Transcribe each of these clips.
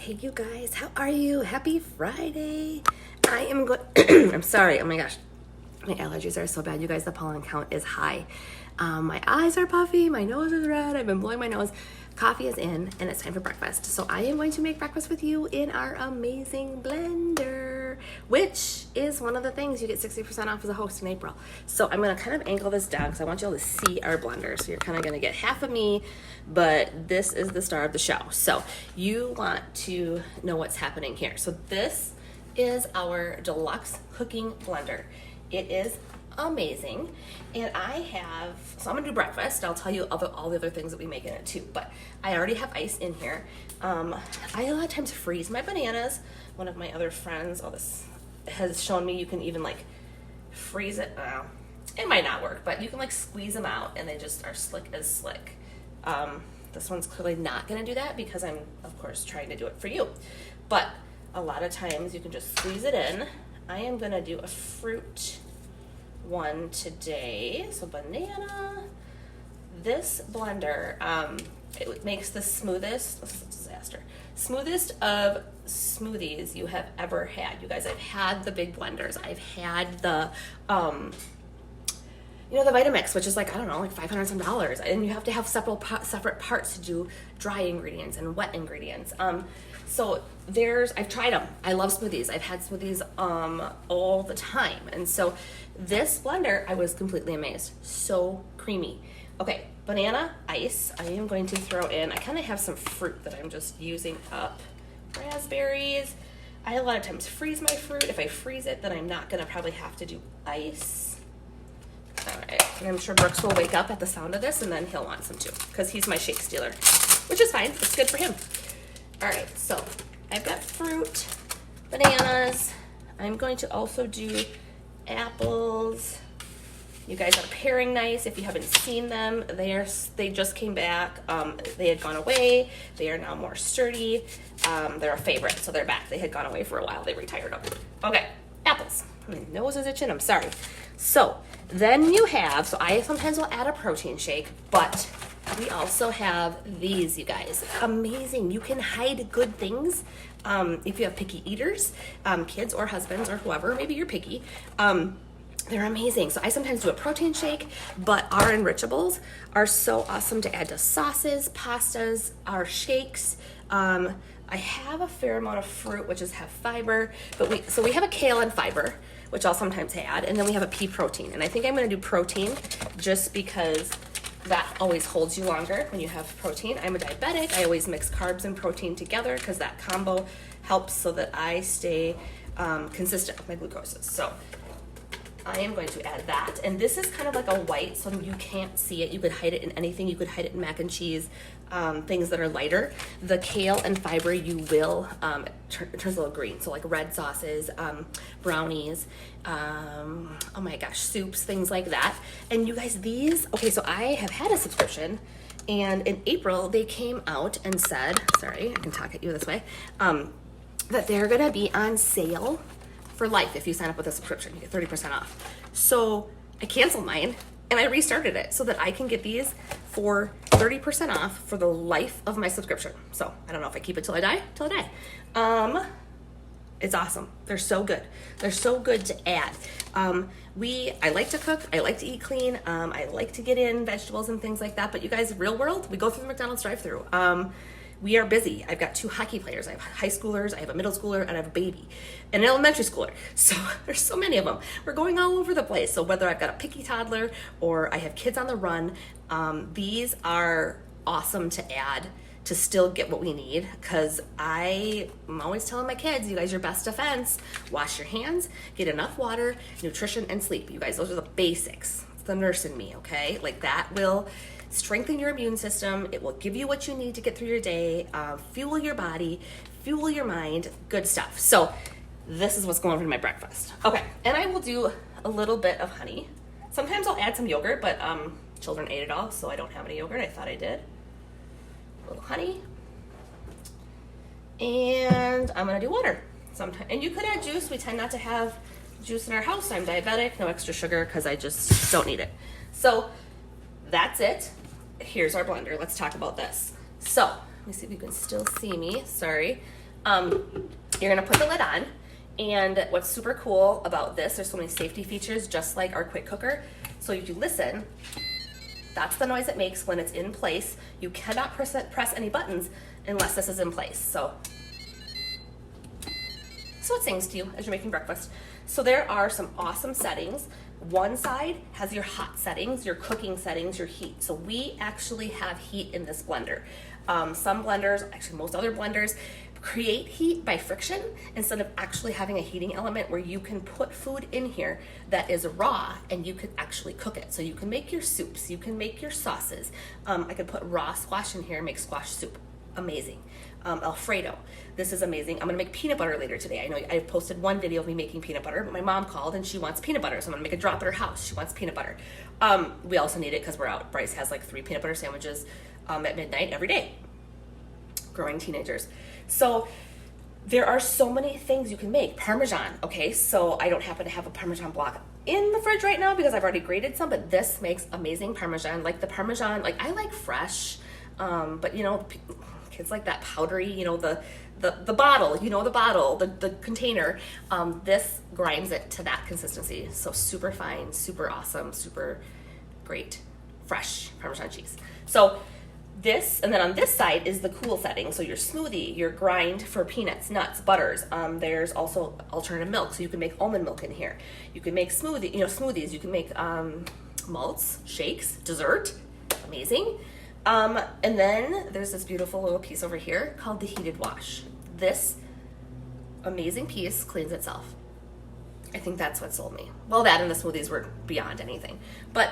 Hey you guys, how are you? Happy Friday. I am going I'm sorry, oh my gosh. My allergies are so bad, you guys. The pollen count is high. My eyes are puffy, my nose is red, I've been blowing my nose. Coffee is in and it's time for breakfast. So I am going to make breakfast with you in our amazing blender, which is one of the things you get 60% off as a host in April. So I'm gonna kind of angle this down because I want you all to see our blender. So you're kind of gonna get half of me, but this is the star of the show. So you want to know what's happening here. So this is our deluxe cooking blender. It is amazing. And so I'm gonna do breakfast. I'll tell you all the other things that we make in it too, but I already have ice in here. I a lot of times freeze my bananas. One of my other friends, this has shown me you can even like freeze it. It might not work, but you can like squeeze them out and they just are slick as slick. This one's clearly not gonna do that because I'm of course trying to do it for you. But a lot of times you can just squeeze it in. I am gonna do a fruit one today. So banana. This blender, it makes the smoothest, this is a disaster, smoothest of smoothies you have ever had. You guys, I've had the big blenders. I've had the, the Vitamix, which is like, I don't know, like $500 some, and you have to have separate parts to do dry ingredients and wet ingredients. So I've tried them. I love smoothies. I've had smoothies all the time. And so this blender, I was completely amazed. So creamy. Okay, banana ice. I am going to throw in, I kind of have some fruit that I'm just using up. Raspberries. I a lot of times freeze my fruit. If I freeze it, then I'm not gonna probably have to do ice. All right, and I'm sure Brooks will wake up at the sound of this and then he'll want some too, because he's my shake stealer, which is fine. It's good for him. All right, so I've got fruit, bananas. I'm going to also do apples. You guys are pairing nice. If you haven't seen them, they just came back. They had gone away. They are now more sturdy. They're a favorite, so they're back. They had gone away for a while. They retired them. Okay, apples. My nose is itching. I'm sorry. So then so I sometimes will add a protein shake, but we also have these, you guys. Amazing. You can hide good things if you have picky eaters, kids or husbands or whoever. Maybe you're picky. They're amazing. So I sometimes do a protein shake, but our enrichables are so awesome to add to sauces, pastas, our shakes. I have a fair amount of fruit, which have fiber, but we have a kale and fiber, which I'll sometimes add, and then we have a pea protein. And I think I'm gonna do protein just because that always holds you longer when you have protein. I'm a diabetic. I always mix carbs and protein together because that combo helps so that I stay consistent with my glucoses. So I am going to add that. And this is kind of like a white, so you can't see it. You could hide it in anything. You could hide it in mac and cheese, things that are lighter. The kale and fiber, you will, it turns a little green. So like red sauces, brownies, oh my gosh, soups, things like that. And you guys, so I have had a subscription, and in April they came out and said, sorry, I can talk at you this way, that they're gonna be on sale for life. If you sign up with a subscription, you get 30% off. So I canceled mine and I restarted it so that I can get these for 30% off for the life of my subscription. So I don't know if I keep it till I die, it's awesome. They're so good. They're so good to add. I like to cook. I like to eat clean. I like to get in vegetables and things like that. But you guys, real world, we go through the McDonald's drive-thru. We are busy. I've got 2 hockey players. I have high schoolers, I have a middle schooler, and I have a baby, and an elementary schooler. So there's so many of them. We're going all over the place. So whether I've got a picky toddler or I have kids on the run, these are awesome to add to still get what we need, because I'm always telling my kids, you guys, your best defense, wash your hands, get enough water, nutrition, and sleep. You guys, those are the basics. It's the nurse in me, okay? Like that will strengthen your immune system. It will give you what you need to get through your day, fuel your body, fuel your mind, good stuff. So this is what's going on in my breakfast. Okay, and I will do a little bit of honey. Sometimes I'll add some yogurt, but children ate it all, so I don't have any yogurt. I thought I did. A little honey. And I'm gonna do water. And you could add juice. We tend not to have juice in our house. I'm diabetic, no extra sugar, because I just don't need it. So that's it. Here's our blender. Let's talk about this. So let me see if you can still see me. Sorry. You're gonna put the lid on, and what's super cool about this, there's so many safety features, just like our quick cooker. So if you listen, that's the noise it makes when it's in place. You cannot press any buttons unless this is in place. So it sings to you as you're making breakfast. So there are some awesome settings. One side has your hot settings, your cooking settings, your heat. So we actually have heat in this blender. Some blenders, actually most other blenders, create heat by friction instead of actually having a heating element where you can put food in here that is raw and you can actually cook it. So you can make your soups, you can make your sauces. I could put raw squash in here and make squash soup. Amazing. Alfredo. This is amazing. I'm gonna make peanut butter later today. I know I posted one video of me making peanut butter, but my mom called and she wants peanut butter, so I'm gonna make a drop at her house. She wants peanut butter. We also need it because we're out. Bryce has like 3 peanut butter sandwiches at midnight every day. Growing teenagers. So there are so many things you can make. Parmesan, okay? So I don't happen to have a Parmesan block in the fridge right now because I've already grated some, but this makes amazing Parmesan. Like the Parmesan, like I like fresh, but you know, kids like that powdery, you know, the bottle, you know, the bottle, the container. This grinds it to that consistency. So super fine, super awesome, super great, fresh Parmesan cheese. So this, and then on this side is the cool setting. So your smoothie, your grind for peanuts, nuts, butters. There's also alternative milk. So you can make almond milk in here. You can make smoothies. You can make malts, shakes, dessert. Amazing. And then there's this beautiful little piece over here called the heated wash. This amazing piece cleans itself. I think that's what sold me. Well, that and the smoothies were beyond anything. But,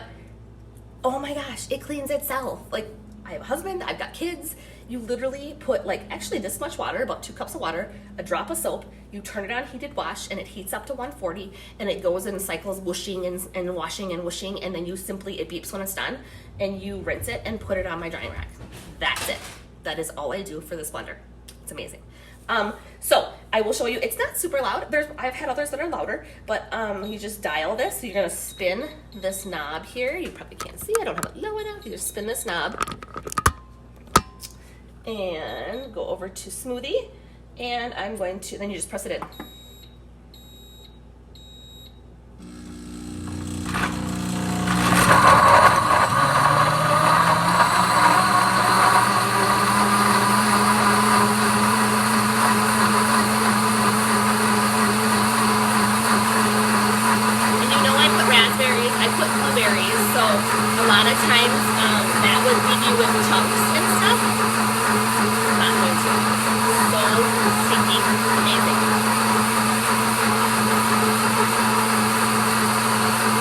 oh my gosh, it cleans itself. Like, I have a husband, I've got kids. You literally put like, actually this much water, about 2 cups of water, a drop of soap, you turn it on heated wash and it heats up to 140 and it goes in cycles whooshing and washing and whooshing, and then you simply, it beeps when it's done and you rinse it and put it on my drying rack. That's it. That is all I do for this blender. It's amazing. So I will show you, it's not super loud. I've had others that are louder, but you just dial this. So you're gonna spin this knob here. You probably can't see, I don't have it low enough. You just spin this knob and go over to smoothie, and I'm going to, then you just press it in. A lot of times that would leave you with chunks and stuff. Not going to. So stinking amazing.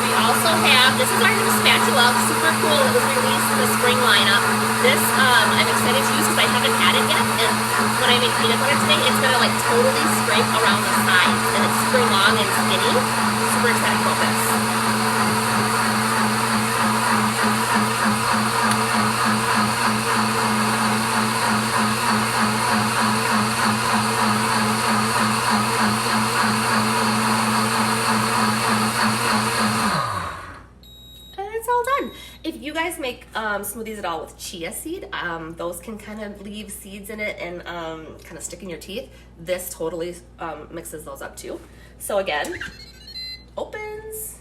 We also have, this is our new spatula, super cool. It was released in the spring lineup. This I'm excited to use because I haven't had it yet. And when I make peanut butter today, it's gonna like totally scrape around the sides, and it's super long and skinny. Super excited about this. If you guys make smoothies at all with chia seed, those can kind of leave seeds in it and kind of stick in your teeth. This totally mixes those up too. So again, opens.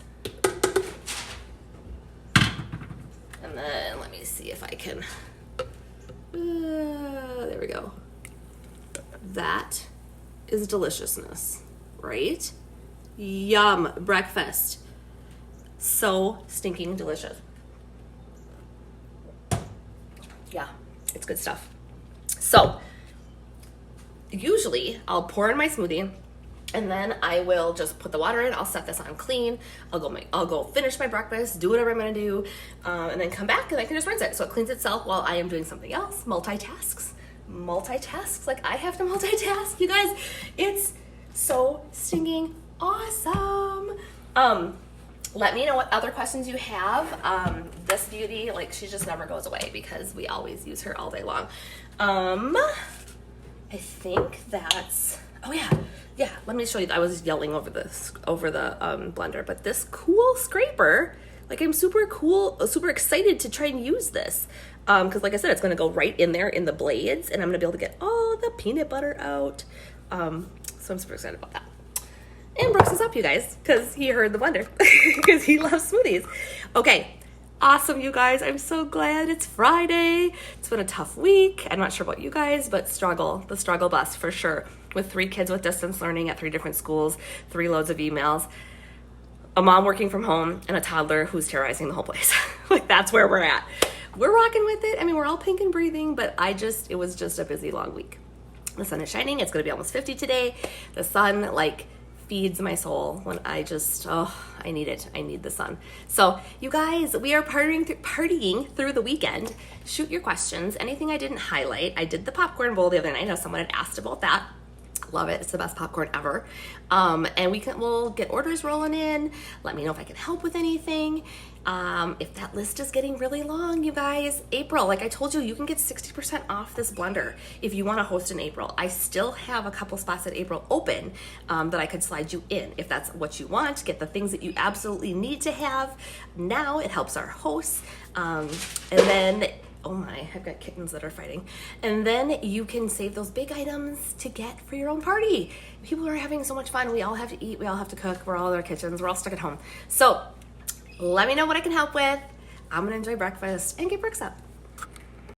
And then let me see if I can, there we go. That is deliciousness, right? Yum, breakfast. So stinking delicious. Yeah, it's good stuff. So usually I'll pour in my smoothie and then I will just put the water in. I'll set this on clean. I'll go finish my breakfast, do whatever I'm gonna do, and then come back and I can just rinse it. So it cleans itself while I am doing something else. Multitasks, like I have to multitask, you guys. It's so stinking awesome. Let me know what other questions you have. This beauty, like, she just never goes away because we always use her all day long. I think that's, oh yeah, let me show you. I was yelling over the blender, but this cool scraper, like, I'm super excited to try and use this. Because like I said, it's gonna go right in there in the blades and I'm gonna be able to get all the peanut butter out. So I'm super excited about that. And Brooks is up, you guys, because he heard the blender, because he loves smoothies. Okay, awesome, you guys. I'm so glad it's Friday. It's been a tough week. I'm not sure about you guys, but the struggle bus for sure. With 3 kids with distance learning at 3 different schools, 3 loads of emails, a mom working from home, and a toddler who's terrorizing the whole place. Like, that's where we're at. We're rocking with it. I mean, we're all pink and breathing, but it was just a busy, long week. The sun is shining. It's going to be almost 50 today. The sun, feeds my soul when I need it. I need the sun. So you guys, we are partying through the weekend. Shoot your questions. Anything I didn't highlight. I did the popcorn bowl the other night. I know someone had asked about that. Love it. It's the best popcorn ever. And we'll get orders rolling in. Let me know if I can help with anything. If that list is getting really long, you guys, April, like I told you, you can get 60% off this blender if you want to host in April. I still have a couple spots in April open that I could slide you in if that's what you want. Get the things that you absolutely need to have now. It helps our hosts. And then, oh my, I've got kittens that are fighting. And then you can save those big items to get for your own party. People are having so much fun. We all have to eat. We all have to cook. We're all in our kitchens. We're all stuck at home. So let me know what I can help with. I'm going to enjoy breakfast and get Brooks up.